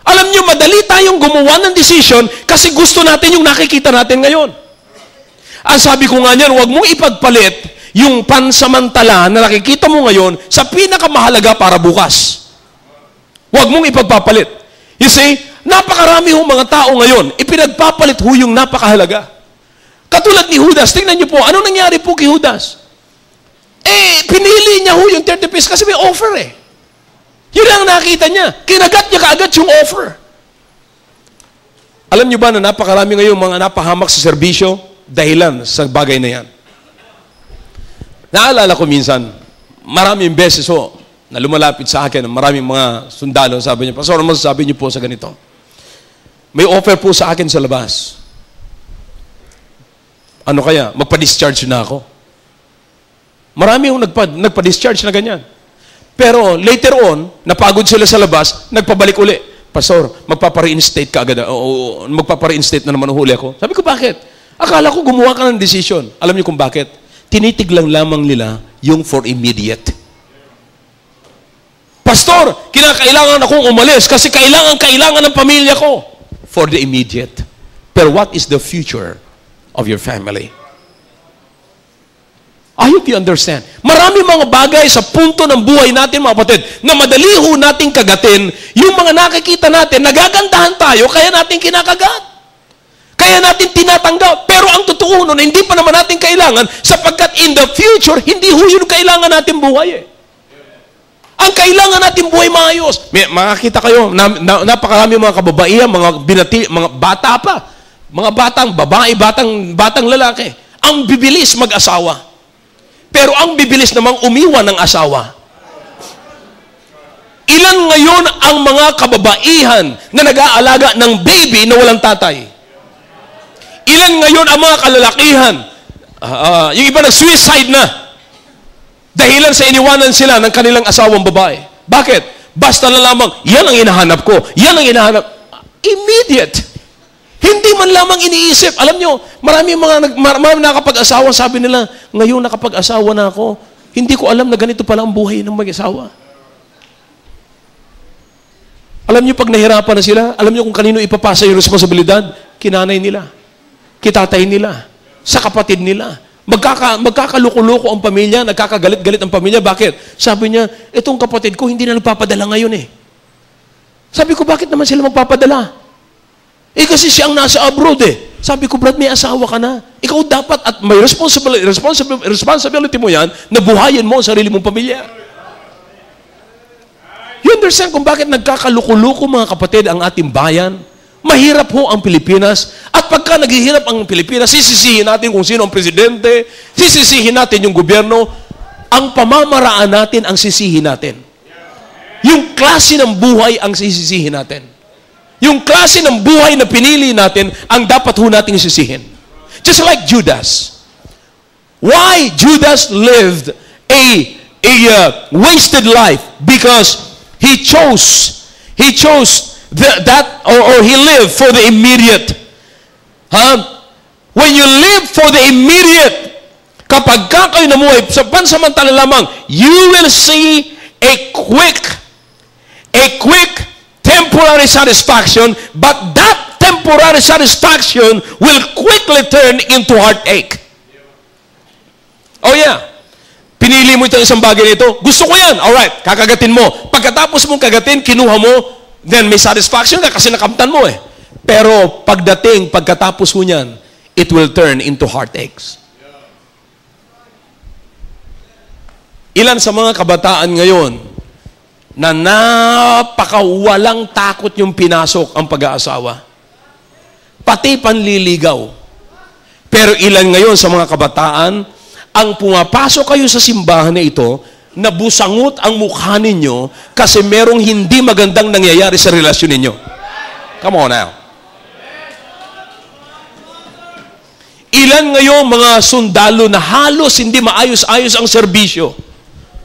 Alam niyo, madali tayong gumawa ng decision kasi gusto natin yung nakikita natin ngayon. Ang sabi ko nga niyan, huwag mong ipagpalit yung pansamantala na nakikita mo ngayon sa pinakamahalaga para bukas. Huwag mong ipagpapalit. You see, napakarami hong mga tao ngayon, ipinagpapalit ho yung napakahalaga. Katulad ni Judas, tingnan niyo po, anong nangyari po kay Judas? Pinili niya ho yung 30 pieces kasi may offer eh. Yun ang nakita niya. Kinagat niya kaagad yung offer. Alam niyo ba na napakarami ngayon mga napahamak sa serbisyo dahilan sa bagay na yan? Naalala ko minsan, maraming beses na lumalapit sa akin, maraming mga sundalo, sabi niya, Pastor, ano masasabi niyo po sa ganito? May offer po sa akin sa labas. Ano kaya? Magpa-discharge na ako. Marami yung nagpa-discharge na ganyan. Pero later on, napagod sila sa labas, nagpabalik uli. Pastor, magpapa-reinstate ka agad. Magpapa-reinstate na naman huli ako. Sabi ko, bakit? Akala ko gumawa ka ng decision. Alam niyo kung bakit? Tinitig lang lamang nila yung for immediate. Pastor, kinakailangan akong umalis kasi kailangan ng pamilya ko. For the immediate. Pero what is the future of your family? I hope you understand. Marami mga bagay sa punto ng buhay natin, mga kapatid, na madali ho nating kagatin, yung mga nakikita natin, nagagandahan tayo, kaya natin kinakagat. Kaya natin tinatanggap. Pero ang totoo nun, hindi pa naman natin kailangan sapagkat in the future, hindi ho yun kailangan natin buhay Ang kailangan natin buhay maayos. Makakita kayo, napakarami mga kababaihan, mga bata pa. Mga batang babae, batang lalaki. Ang bibilis mag-asawa. Pero ang bibilis namang umiwan ng asawa. Ilan ngayon ang mga kababaihan na nag-aalaga ng baby na walang tatay? Ilan ngayon ang mga kalalakihan? Yung iba nag-suicide na. Dahilan sa iniwanan sila ng kanilang asawang babae. Bakit? Basta na lamang, yan ang hinahanap ko. Yan ang hinahanap. Immediate. Hindi man lamang iniisip. Alam nyo, marami nakapag-asawa, sabi nila, ngayon nakapag-asawa na ako, hindi ko alam na ganito pala ang buhay ng mag-asawa. Alam nyo, pag nahirapan na sila, alam nyo kung kanino ipapasa yung responsibilidad? Kinanay nila. Kitatay nila, sa kapatid nila. Magkakaluko-luko ang pamilya, nagkakagalit-galit ang pamilya. Bakit? Sabi niya, itong kapatid ko hindi na nagpapadala ngayon Sabi ko, bakit naman sila magpapadala? Kasi siyang nasa abroad Sabi ko, Brad, may asawa ka na. Ikaw dapat, at may responsibility mo yan, na buhayin mo ang sarili mong pamilya. You understand kung bakit nagkakaluko-luko mga kapatid ang ating bayan? Mahirap ho ang Pilipinas. At pagka naghihirap ang Pilipinas, sisisihin natin kung sino ang presidente, sisisihin natin yung gobyerno, ang pamamaraan natin ang sisihin natin. Yung klase ng buhay ang sisisihin natin. Yung klase ng buhay na pinili natin ang dapat ho nating sisihin. Just like Judas. Why Judas lived a wasted life? Because he chose or he lived for the immediate. When you live for the immediate, kapag kayo namuhay, sa pansamantala lamang, you will see a quick temporary satisfaction, but that temporary satisfaction will quickly turn into heartache. Oh yeah. Pinili mo itong isang bagay nito, gusto ko yan. Alright, kakagatin mo. Pagkatapos mong kagatin, kinuha mo, then may satisfaction ka kasi nakamtan mo Pero pagkatapos mo niyan, it will turn into heartaches. Ilan sa mga kabataan ngayon na napakawalang takot yung pinasok ang pag-aasawa. Pati panliligaw. Pero ilan ngayon sa mga kabataan, ang pumapasok kayo sa simbahan na ito, nabusangot ang mukha ninyo kasi merong hindi magandang nangyayari sa relasyon ninyo. Come on now. Ilan ngayon mga sundalo na halos hindi maayos-ayos ang serbisyo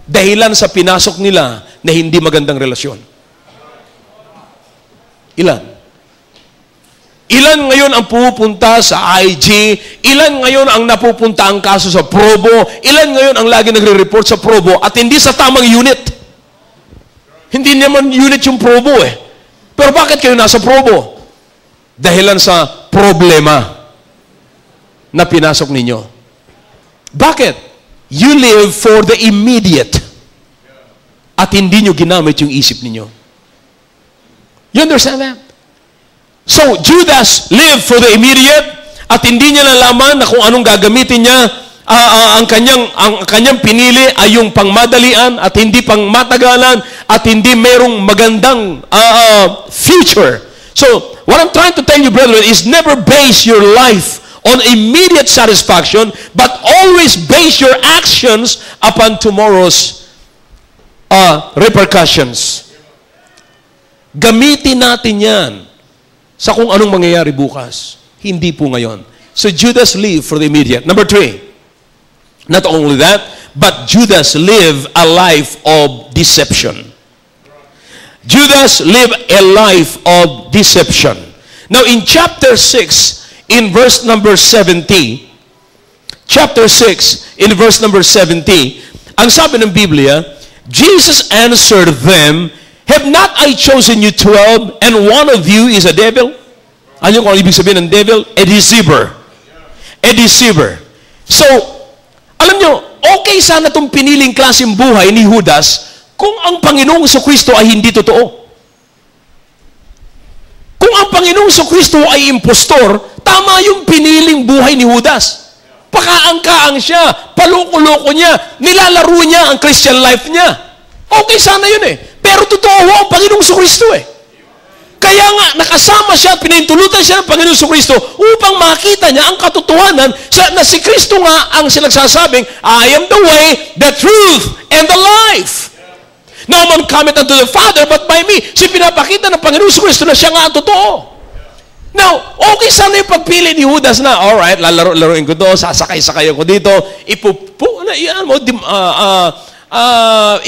dahilan sa pinasok nila na hindi magandang relasyon. Ilan? Ilan ngayon ang pupunta sa IG? Ilan ngayon ang napupunta ang kaso sa Probo? Ilan ngayon ang lagi nagre-report sa Probo at hindi sa tamang unit? Hindi naman unit yung Probo Pero bakit kayo nasa Probo? Dahilan sa problema na pinasok ninyo. Bakit? You live for the immediate at hindi nyo ginamit yung isip ninyo. You understand that? So, Judas lived for the immediate at hindi niya nalaman na kung anong gagamitin niya. Ang kanyang pinili ay yung pangmadalian at hindi pangmatagalan at hindi merong magandang future. So, what I'm trying to tell you, brethren, is never base your life on immediate satisfaction, but always base your actions upon tomorrow's repercussions. Gamitin natin yan sa kung anong mangyayari bukas. Hindi po ngayon. So Judas lived for the immediate. Number 3, not only that, but Judas lived a life of deception. Judas lived a life of deception. Now in chapter 6, in verse number 70, chapter 6, in verse number 70, ang sabi ng Biblia, Jesus answered them, "Have not I chosen you 12, and one of you is a devil?" Ano kung ibig sabihin ng devil? A deceiver. A deceiver. So, alam nyo, okay sana itong piniling klaseng buhay ni Judas kung ang Panginoong Kristo ay hindi totoo. Kung ang Panginoong Kristo ay impostor, tama yung piniling buhay ni Judas. Pakaangkaang siya, paloko-loko niya, nilalaro niya ang Christian life niya. Okay sana yun eh. Pero totoo ang Panginoong Kristo eh. Kaya nga, nakasama siya at pinintulutan siya ng Panginoong Kristo upang makita niya ang katotohanan na si Kristo nga ang sinagsasabing, I am the way, the truth, and the life. No man cometh unto the Father but by me. Si pinapakita ng Panginoong Kristo na siya nga ang totoo. Now, okay sana yung pagpili ni Judas na, alright, lalaro-laruin ko to, sasakay-sakay ako dito,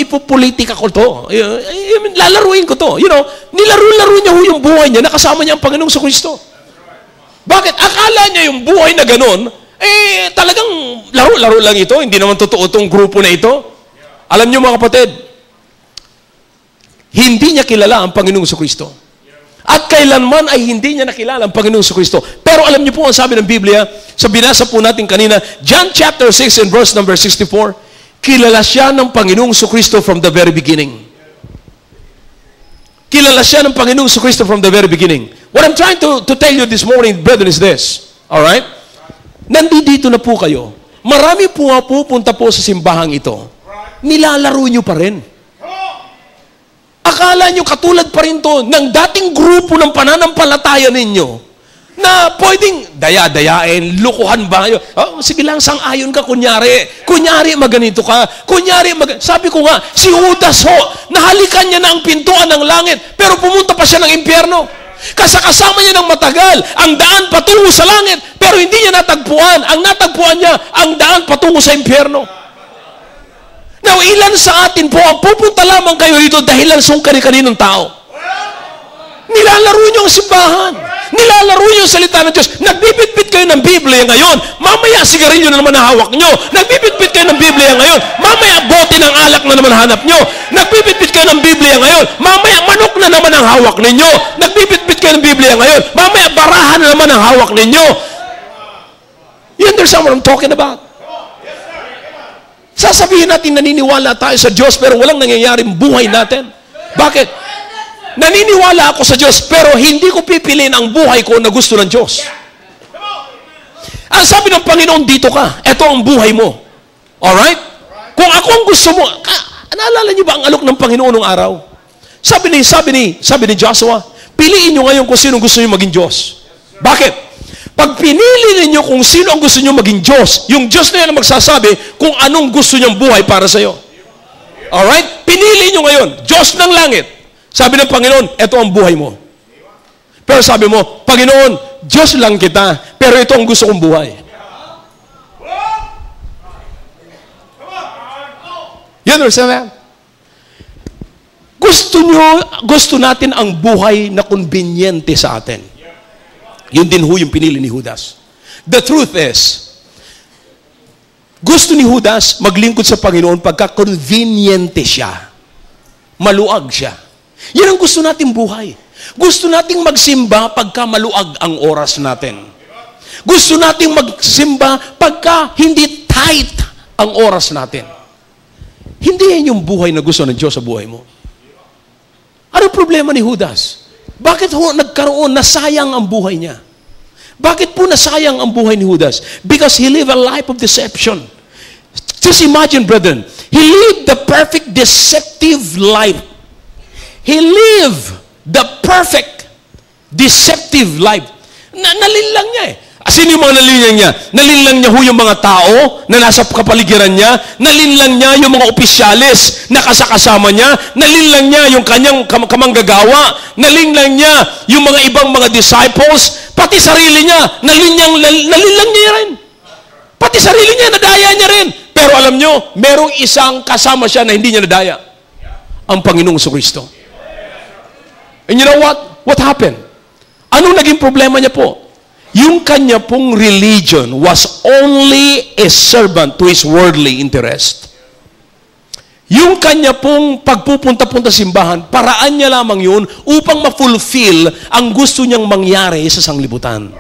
ipopolitika ko to. Lalaruin ko to. You know, nilaro-laro niya yung buhay niya, nakasama niya ang Panginoong Kristo. Bakit? Akala niya yung buhay na ganun, talagang laro-laro lang ito, hindi naman totoo itong grupo na ito. Alam niyo mga kapatid, hindi niya kilala ang Panginoong Kristo. At kailanman ay hindi niya nakilala ang Panginoong Kristo. Pero alam niyo po ang sabi ng Biblia, sa binasa po natin kanina, John chapter 6 and verse number 64, kilala siya ng Panginoong Kristo from the very beginning. Kilala siya ng Panginoong Kristo from the very beginning. What I'm trying to tell you this morning, brethren, is this. Alright? Nandito na po kayo. Marami po nga pupunta po sa simbahang ito. Nilalaro nyo pa rin. Akala nyo katulad pa rin to ng dating grupo ng pananampalataya ninyo na pwedeng daya-dayain, lukuhan ba kayo? Oh, sige lang, sang-ayon ka, kunyari maganito ka, sabi ko nga, si Judas ho, nahalikan niya na ang pintuan ng langit, pero pumunta pa siya ng impyerno. Kasama niya ng matagal, ang daan patungo sa langit, pero hindi niya natagpuan. Ang natagpuan niya, ang daan patungo sa impyerno. Now, ilan sa atin po ang pupunta lamang kayo dito dahil lang sung kani-kaninong tao? Nilalaro niyo ang simbahan. Nilalaro niyo ang salita ng Diyos. Nagbibitbit kayo ng Biblia ngayon. Mamaya sigarilyo na naman hawak niyo. Nagbibitbit kayo ng Biblia ngayon. Mamaya bote ng alak na naman hanap niyo. Nagbibitbit kayo ng Biblia ngayon. Mamaya manok na naman ang hawak ninyo. Nagbibitbit kayo ng Biblia ngayon. Mamaya barahan na naman ang hawak ninyo. You understand what I'm talking about? Sasabihin natin naniniwala tayo sa Diyos pero walang nangyayaring buhay natin. Bakit? Naniniwala ako sa Diyos pero hindi ko pipiliin ang buhay ko na gusto ng Diyos. Ang sabi ng Panginoon, dito ka. Ito ang buhay mo. Alright? Kung ako ang gusto mo, naalala niyo ba ang alok ng Panginoon ng araw? Sabi ni Joshua, piliin niyo ngayon kung sino gusto niyo maging Diyos. Bakit? Pag pinili ninyo kung sino ang gusto nyo maging Diyos, yung Diyos na yan ang magsasabi kung anong gusto niyang buhay para sa'yo. Alright? Pinili nyo ngayon, Diyos ng langit. Sabi ng Panginoon, ito ang buhay mo. Pero sabi mo, Panginoon, Diyos lang kita, pero ito ang gusto kong buhay. You understand that? Gusto natin ang buhay na konbinyente sa atin. Yun din ho yung pinili ni Judas. The truth is, gusto ni Judas maglingkod sa Panginoon pagka conveniente siya. Maluag siya. Yan ang gusto nating buhay. Gusto nating magsimba pagka maluag ang oras natin. Gusto nating magsimba pagka hindi tight ang oras natin. Hindi yan yung buhay na gusto ng Diyos sa buhay mo. Ano problema ni Judas? Bakit ho nagkaroon, nasayang ang buhay niya? Bakit po nasayang ang buhay ni Judas? Because he lived a life of deception. Just imagine, brethren, he lived the perfect deceptive life. He lived the perfect deceptive life. Nalinlang niya eh. Sino yung mga nalinlang niya? Nalinlang niya ho yung mga tao na nasa kapaligiran niya. Nalinlang niya yung mga opisyalis na kasakasama niya. Nalinlang niya yung kanyang kamanggagawa. Nalinlang niya yung mga ibang mga disciples. Pati sarili niya. Nalinlang niya rin. Pati sarili niya, nadaya niya rin. Pero alam niyo, merong isang kasama siya na hindi niya nadaya. Ang Panginoong Kristo. And you know what? What happened? Anong naging problema niya po? Yung kanya pong religion was only a servant to his worldly interest. Yung kanya pong pagpupunta-punta simbahan, paraan niya lamang yun upang ma-fulfill ang gusto niyang mangyari sa sanglibutan.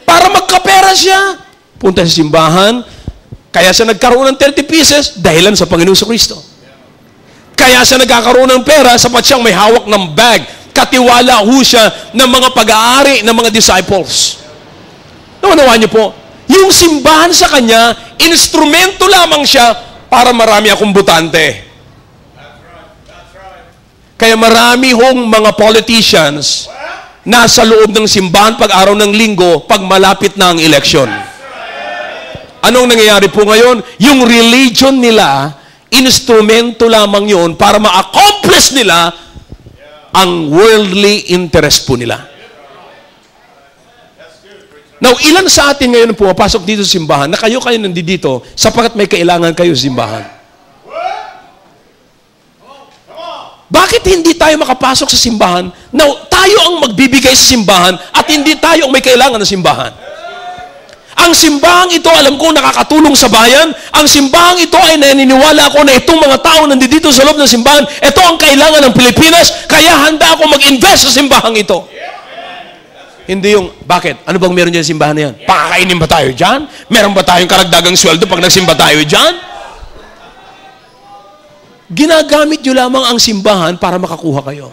Para magkapera siya, punta sa simbahan, kaya siya nagkaroon ng 30 pieces, dahilan sa Panginoong Kristo. Kaya siya nagkakaroon ng pera, sapat siyang may hawak ng bag, katiwala ho siya ng mga pag-aari ng mga disciples. Naunawaan niyo po, yung simbahan sa kanya, instrumento lamang siya para marami akong butante. Kaya marami hong mga politicians nasa loob ng simbahan pag araw ng linggo, pag malapit na ang eleksyon. Anong nangyayari po ngayon? Yung religion nila, instrumento lamang yun para ma-accomplish nila ang worldly interest po nila. Now, ilan sa atin ngayon pumapasok dito sa simbahan na kayo nandito sapagkat may kailangan kayo sa simbahan? Bakit hindi tayo makapasok sa simbahan? Now, tayo ang magbibigay sa simbahan at hindi tayo ang may kailangan ng simbahan. Ang simbahang ito, alam ko, nakakatulong sa bayan. Ang simbahang ito ay naniniwala ako na itong mga tao nandito sa loob ng simbahan, ito ang kailangan ng Pilipinas, kaya handa ako mag-invest sa simbahang ito. Hindi yung, bakit? Ano bang meron dyan sa simbahan na yan? Pakakainin ba tayo dyan? Meron ba tayong karagdagang sweldo pag nagsimba tayo dyan? Ginagamit nyo lamang ang simbahan para makakuha kayo.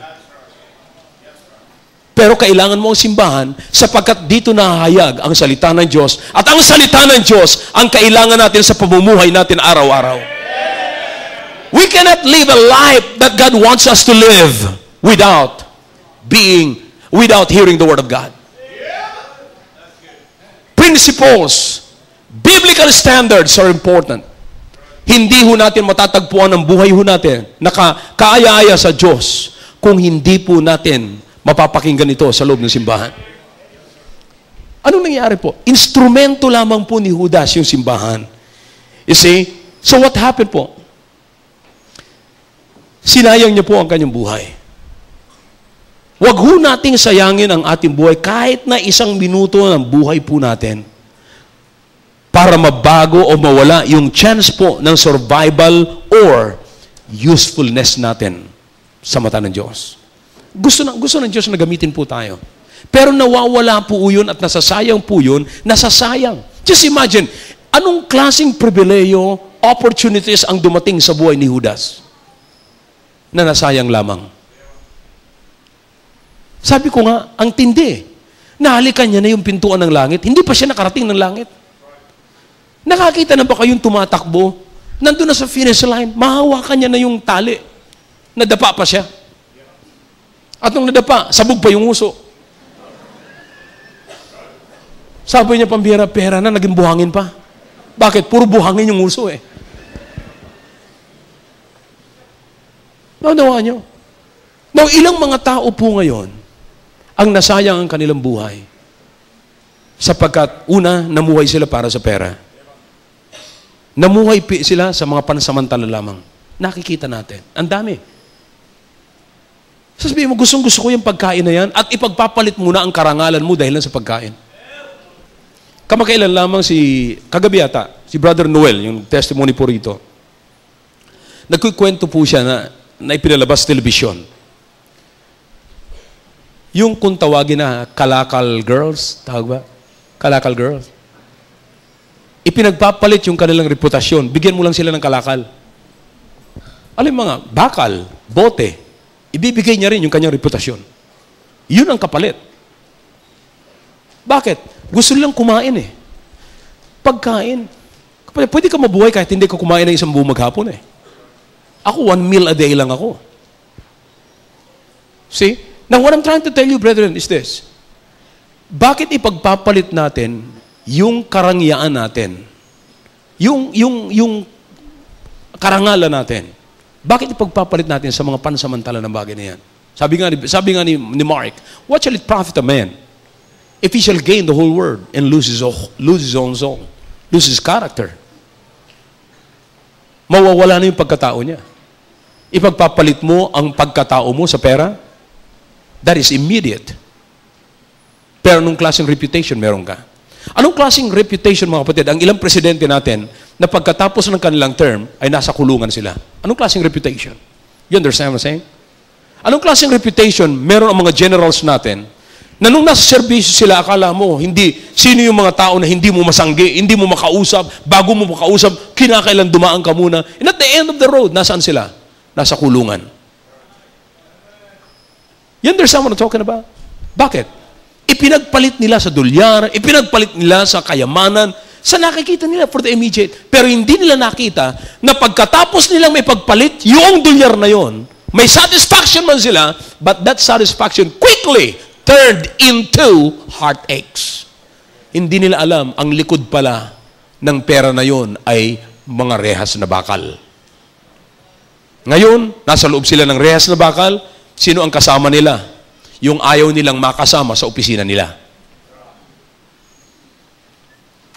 Pero kailangan mo ang simbahan sapagkat dito nahahayag ang salita ng Diyos. At ang salita ng Diyos ang kailangan natin sa pamumuhay natin araw-araw. We cannot live a life that God wants us to live without hearing the Word of God. Principles, biblical standards are important. Hindi ho natin matatagpuan ang buhay ho natin na kaaya-aya sa Diyos kung hindi po natin mapapakinggan ito sa loob ng simbahan. Anong nangyari po? Instrumento lamang po ni Judas yung simbahan. You see? So what happened po? Sinayang niya po ang kanyang buhay. Huwag ho nating sayangin ang ating buhay kahit na 1 minuto ng buhay po natin para mabago o mawala yung chance po ng survival or usefulness natin sa mata ng Diyos. Gusto ng Diyos na gamitin po tayo. Pero nawawala po yun at nasasayang po yun, nasasayang. Just imagine, anong klaseng pribileyo, opportunities ang dumating sa buhay ni Judas na nasayang lamang. Sabi ko nga, ang tindi. Nahalikan niya na yung pintuan ng langit. Hindi pa siya nakarating ng langit. Nakakita na ba kayong tumatakbo? Nandun na sa finish line, mahawakan niya na yung tali. Nadapa pa siya. At nung nadapa, sabog pa yung uso. Sabi niya, pambira, pera na, naging buhangin pa. Bakit? Puro buhangin yung uso eh. Naunawaan niyo? Now, ilang mga tao po ngayon ang nasayang ang kanilang buhay sapagkat una, namuhay sila para sa pera. Namuhay sila sa mga pansamantala lamang. Nakikita natin. Ang dami. Sasabihin mo, gustong-gusto ko yung pagkain na yan at ipagpapalit mo na ang karangalan mo dahil lang sa pagkain. Kamakailan lamang kagabi yata, si Brother Noel, yung testimony po rito. Nagkukwento po siya na ipinalabas telebisyon. Yung kung tawagin na kalakal girls, tawag ba? Kalakal girls. Ipinagpapalit yung kanilang reputasyon. Bigyan mo lang sila ng kalakal. Alam mga, bakal, bote, ibibigay niya rin yung kanyang reputasyon. Yun ang kapalit. Bakit? Gusto nilang kumain eh. Pagkain. Pwede ka mabuhay kahit hindi ka kumain ng isang buong maghapon eh. Ako, 1 meal a day lang ako. See? Now, what I'm trying to tell you, brethren, is this. Bakit ipagpapalit natin yung karangyaan natin? Yung karangalan natin? Bakit ipagpapalit natin sa mga pansamantala ng bagay na yan? Sabi nga ni Mark, what shall it profit a man if he shall gain the whole world and lose his own soul, lose his character? Mawawala na yung pagkatao niya. Ipagpapalit mo ang pagkatao mo sa pera? That is immediate. Pero anong klaseng reputation meron ka? Anong klaseng reputation, mga kapatid? Ang ilang presidente natin na pagkatapos ng kanilang term ay nasa kulungan sila. Anong klaseng reputation? You understand what I'm saying? Anong klaseng reputation meron ang mga generals natin na nung nasa serbisyo sila, akala mo, sino yung mga tao na hindi mo masanggi, hindi mo makausap, bago mo makausap, kinakailan dumaan ka muna. And at the end of the road, nasaan sila? Nasa kulungan. You understand what I'm talking about? Bakit? Ipinagpalit nila sa dolyar, ipinagpalit nila sa kayamanan, sa nakikita nila for the immediate. Pero hindi nila nakita na pagkatapos nilang may pagpalit, yung dolyar na yon, may satisfaction man sila, but that satisfaction quickly turned into heartaches. Hindi nila alam, ang likod pala ng pera na yon ay mga rehas na bakal. Ngayon, nasa loob sila ng rehas na bakal, sino ang kasama nila? Yung ayaw nilang makasama sa opisina nila.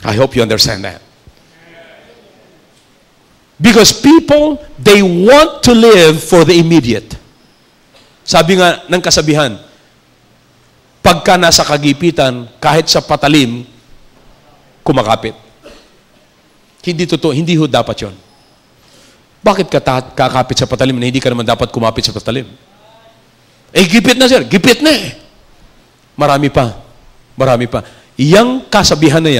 I hope you understand that. Because people, they want to live for the immediate. Sabi nga ng kasabihan, pagka nasa kagipitan, kahit sa patalim, kumakapit. Hindi totoo, hindi ho dapat yon. Bakit ka kakapit sa patalim na hindi ka naman dapat kumapit sa patalim? Eh, gipit na sir, gipit na eh. Marami pa. Yang kasabihan na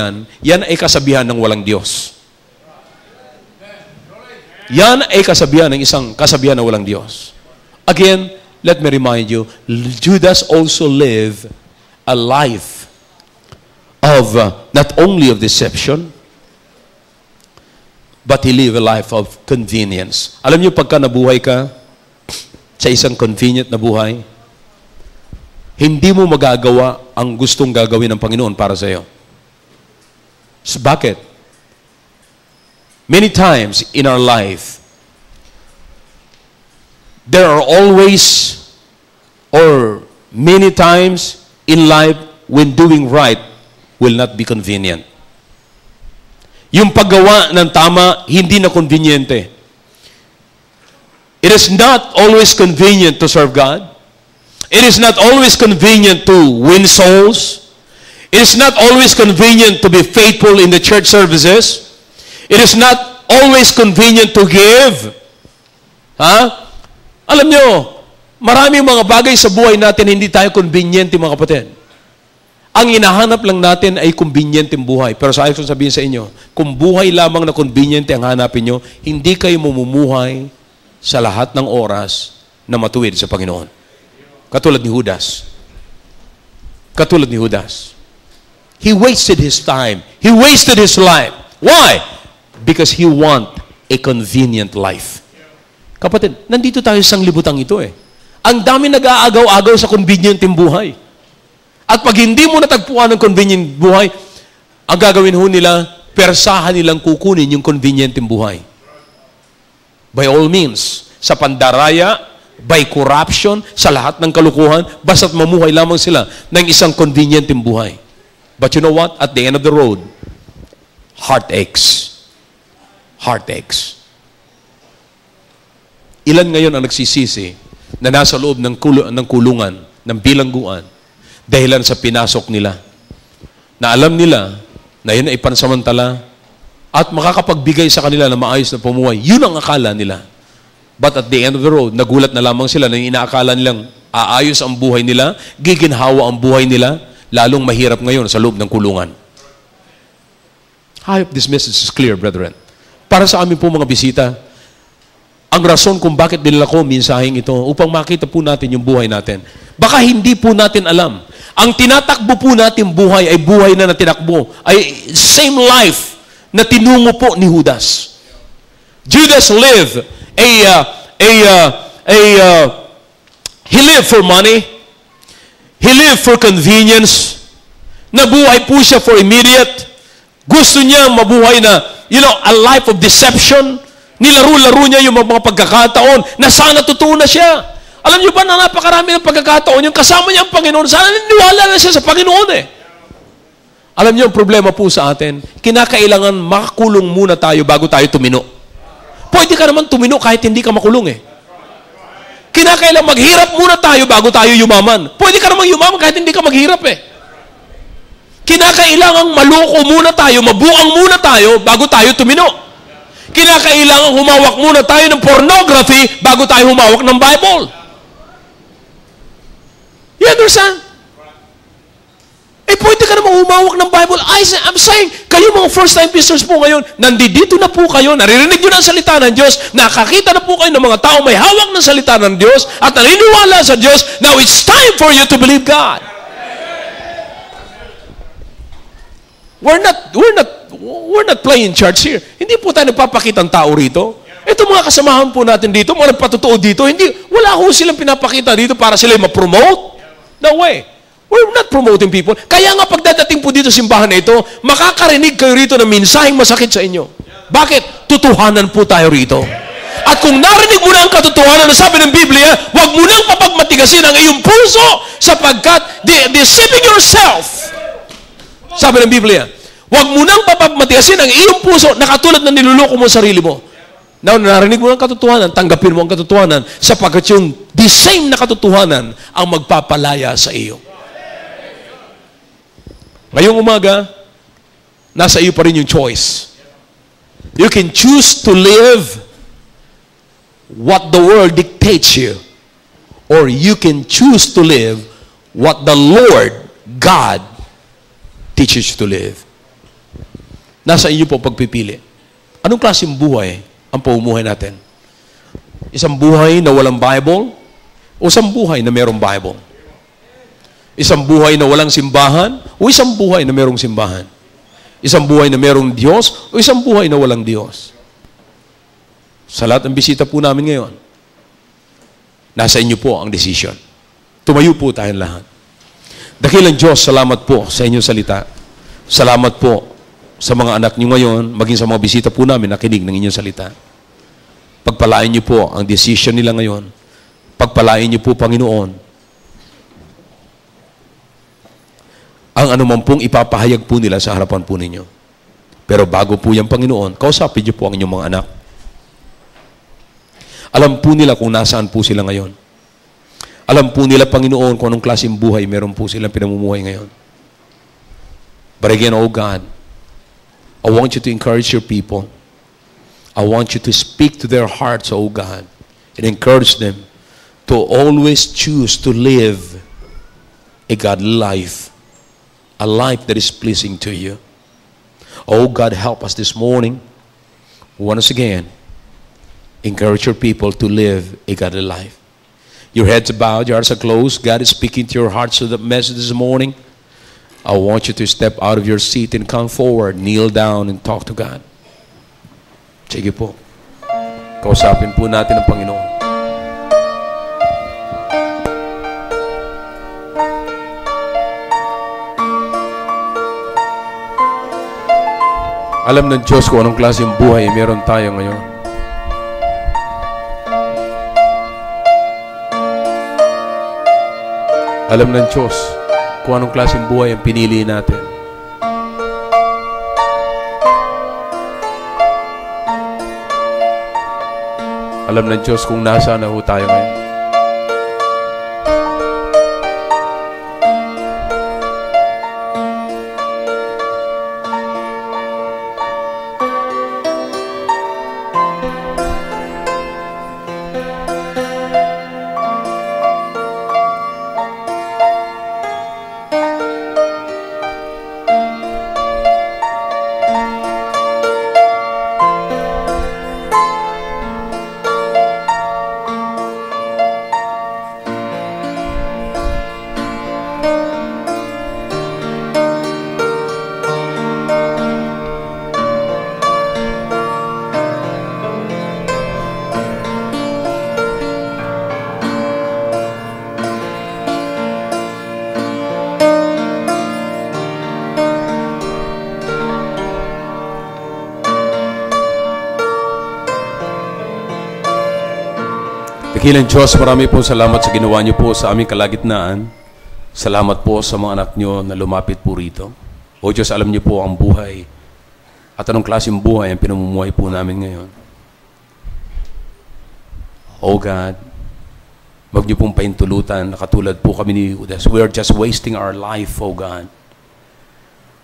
yan ay kasabihan ng walang Diyos. Yan ay kasabihan ng isang kasabihan na walang Diyos. Again, let me remind you, Judas also lived a life of not only of deception, but he lived a life of convenience. Alam niyo, pagka nabuhay ka sa isang convenient na buhay, hindi mo magagawa ang gustong gagawin ng Panginoon para sa iyo. So, bakit? Many times in our life, there are always, or many times in life, when doing right will not be convenient. Yung paggawa ng tama, hindi na konbinyente. It is not always convenient to serve God. It is not always convenient to win souls. It is not always convenient to be faithful in the church services. It is not always convenient to give. Alam nyo, maraming mga bagay sa buhay natin hindi tayo convenient, mga kapatid. Ang hinahanap lang natin ay convenient yung buhay. Pero sa ayos kong sabihin sa inyo, kung buhay lamang na convenient ang hanapin nyo, hindi kayo mamumuhay sa lahat ng oras na matuwid sa Panginoon. Katulad ni Judas. He wasted his time. He wasted his life. Why? Because he want a convenient life. Kapatid, nandito tayo sa sanglibutang ito eh. Ang dami nag-aagaw-agaw sa convenient yung buhay. At pag hindi mo natagpuan ng convenient buhay, ang gagawin ho nila, persahan nilang kukunin yung convenient yung buhay. By all means, sa pandaraya, by corruption, sa lahat ng kalukuhan, basta't mamuhay lamang sila ng isang convenient yung buhay. But you know what? At the end of the road, heartaches. Ilan ngayon ang nagsisisi na nasa loob ng kulungan, ng bilangguan, dahilan sa pinasok nila. Na alam nila na yun ay pansamantala at makakapagbigay sa kanila na maayos na pumuhay. Yun ang akala nila. But at the end of the road, nagulat na lamang sila na inaakala nilang aayos ang buhay nila, giginhawa ang buhay nila, lalong mahirap ngayon sa loob ng kulungan. I hope this message is clear, brethren. Para sa amin po mga bisita, ang rason kung bakit dinala ko minsaheng ito, upang makita po natin yung buhay natin. Baka hindi po natin alam. Ang tinatakbo po natin buhay ay buhay na natinakbo. Ay same life na tinungo po ni Judas. Judas lived he lived for money. He lived for convenience. Nabuhay po siya for immediate. Gusto niya mabuhay na, a life of deception. Nilaro-laro niya yung mga pagkakataon na sana totoo na siya. Alam niyo ba na napakarami ng pagkakataon yung kasama niya ang Panginoon, sana niniwala na siya sa Panginoon eh. Alam niyo ang problema po sa atin, kinakailangan makakulong muna tayo bago tayo tumino. Pwede ka naman tumino kahit hindi ka makulong eh. Kinakailangan maghirap muna tayo bago tayo yumaman. Pwede ka naman yumaman kahit hindi ka maghirap eh. Kinakailangan maloko muna tayo, mabuang muna tayo bago tayo tumino. kinakailangan humawak muna tayo ng pornography bago tayo humawak ng Bible. You understand? Pwede ka naman humawak ng Bible. I'm saying, kayo mga first-time visitors po ngayon, nandito na po kayo, naririnig nyo na ang salita ng Diyos, nakakita na po kayo ng mga tao may hawak ng salita ng Diyos, at naniniwala sa Diyos. Now it's time for you to believe God. We're not playing church here. Hindi po tayo nagpapakita ng tao rito. Ito mga kasamahan po natin dito, mga nagpatotoo dito, wala ho silang pinapakita dito para sila ma-promote. No way. We're not promoting people. Kaya nga pagdadating po dito sa simbahan na ito, makakarinig kayo rito ng mensaheng masakit sa inyo. Bakit? Tutuhanan po tayo rito. At kung narinig mo na ang katotohanan na sabi ng Biblia, huwag mo nang papagmatigasin ang iyong puso sapagkat deceiving yourself. Sabi ng Biblia, huwag mo nang papagmatigasin ang iyong puso na katulad na niluloko mo sarili mo. Now, narinig mo ang katotohanan, tanggapin mo ang katotohanan sapagkat yung the same na katotohanan ang magpapalaya sa iyo. Ngayong umaga, nasa iyo pa rin yung choice. You can choose to live what the world dictates you, or you can choose to live what the Lord, God, teaches you to live. Nasa iyo po pagpipili. Anong klaseng buhay ang pamumuhay natin? Isang buhay na walang Bible, o isang buhay na mayroong Bible? Isang buhay na walang simbahan, o isang buhay na mayroong simbahan? Isang buhay na mayroong Diyos, o isang buhay na walang Diyos? Sa lahat ng bisita po namin ngayon, nasa inyo po ang decision. Tumayo po tayong lahat. Dakilang Diyos, salamat po sa inyong salita. Salamat po sa mga anak niyo ngayon, maging sa mga bisita po namin na kinig ng inyong salita. Pagpalain niyo po ang decision nila ngayon. Pagpalain niyo po, Panginoon, ang anuman pong ipapahayag po nila sa harapan po ninyo. Pero bago po yan, Panginoon, kausapin niyo po ang inyong mga anak. Alam po nila kung nasaan po sila ngayon. Alam po nila, Panginoon, kung anong klaseng buhay meron po silang pinamumuhay ngayon. But again, oh God, I want you to encourage your people. I want you to speak to their hearts, oh God, and encourage them to always choose to live a godly life. A life that is pleasing to you. Oh God, help us this morning. Once again, encourage your people to live a godly life. Your heads are bowed, your eyes are closed. God is speaking to your heart so the message this morning. I want you to step out of your seat and come forward, kneel down and talk to God. Sige po. Kausapin po natin ang Panginoon. Alam ng Diyos kung anong klaseng buhay meron tayo ngayon. Alam ng Diyos kung anong klaseng buhay ang pinili natin. Alam ng Diyos kung nasaan na ho tayo ngayon. Dakilang Diyos, marami po salamat sa ginawa niyo po sa aming kalagitnaan. Salamat po sa mga anak niyo na lumapit po rito. O Diyos, alam niyo po ang buhay at anong klaseng buhay ang pinamumuhay po namin ngayon. O God, wag niyo pong paintulutan na katulad po kami ni Judas. We are just wasting our life, O God.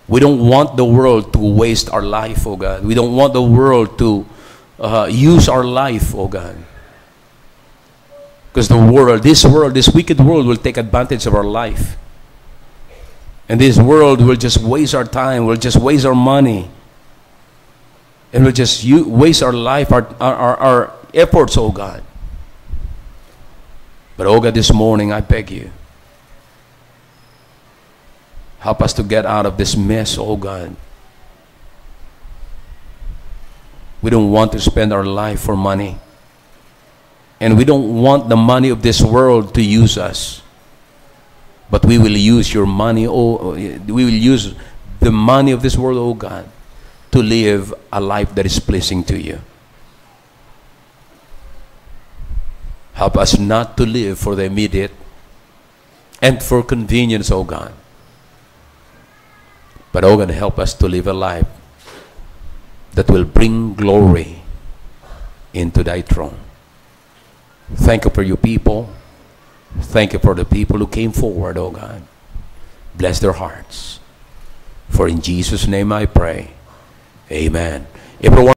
We don't want the world to waste our life, O God. We don't want the world to use our life, oh God. Because this wicked world will take advantage of our life. And this world will just waste our time, will just waste our money. And will just waste our life, our efforts, oh God. But oh God, this morning I beg you, help us to get out of this mess, oh God. We don't want to spend our life for money. And we don't want the money of this world to use us. But we will use your money, we will use the money of this world, oh God, to live a life that is pleasing to you. Help us not to live for the immediate and for convenience, oh God. But oh God, help us to live a life that will bring glory into thy throne. Thank you for your people. Thank you for the people who came forward, oh God. Bless their hearts. For in Jesus' name I pray. Amen. Everyone